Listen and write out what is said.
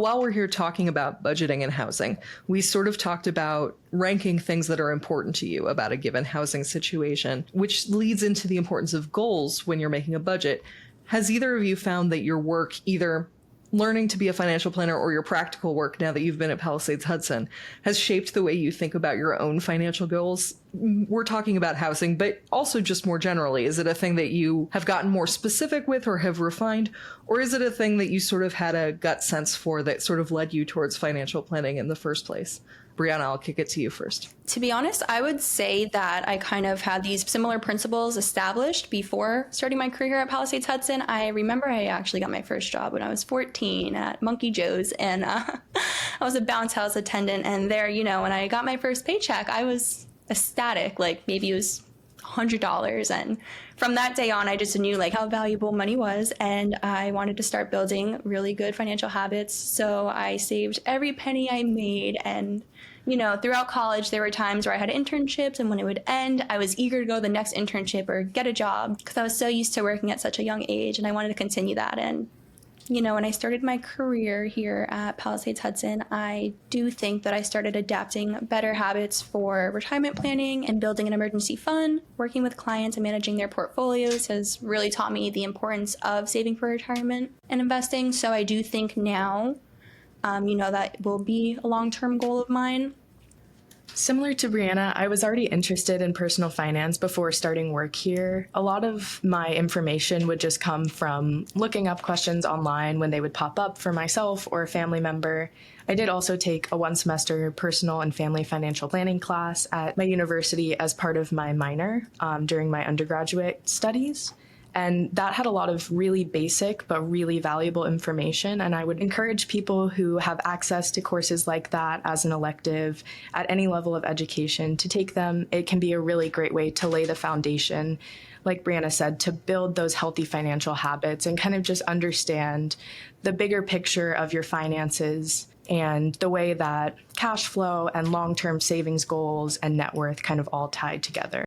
While we're here talking about budgeting and housing, we sort of talked about ranking things that are important to you about a given housing situation, which leads into the importance of goals when you're making a budget. Has either of you found that your work, either learning to be a financial planner or your practical work now that you've been at Palisades Hudson, has shaped the way you think about your own financial goals? We're talking about housing, but also just more generally. Is it a thing that you have gotten more specific with or have refined? Or is it a thing that you sort of had a gut sense for that sort of led you towards financial planning in the first place? Brianna, I'll kick it to you first. To be honest, I would say that I kind of had these similar principles established before starting my career at Palisades Hudson. I remember I actually got my first job when I was 14 at Monkey Joe's, and I was a bounce house attendant. And there, when I got my first paycheck, I was ecstatic. Like maybe it was $100. And from that day on, I just knew how valuable money was, and I wanted to start building really good financial habits. So I saved every penny I made, and throughout college, there were times where I had internships, and when it would end, I was eager to go to the next internship or get a job because I was so used to working at such a young age, and I wanted to continue that. And when I started my career here at Palisades Hudson, I do think that I started adapting better habits for retirement planning and building an emergency fund. Working with clients and managing their portfolios has really taught me the importance of saving for retirement and investing. So I do think now, that will be a long-term goal of mine. Similar to Brianna, I was already interested in personal finance before starting work here. A lot of my information would just come from looking up questions online when they would pop up for myself or a family member. I did also take a one-semester personal and family financial planning class at my university as part of my minor during my undergraduate studies. And that had a lot of really basic but really valuable information. And I would encourage people who have access to courses like that as an elective at any level of education to take them. It can be a really great way to lay the foundation, like Brianna said, to build those healthy financial habits and kind of just understand the bigger picture of your finances and the way that cash flow and long-term savings goals and net worth kind of all tied together.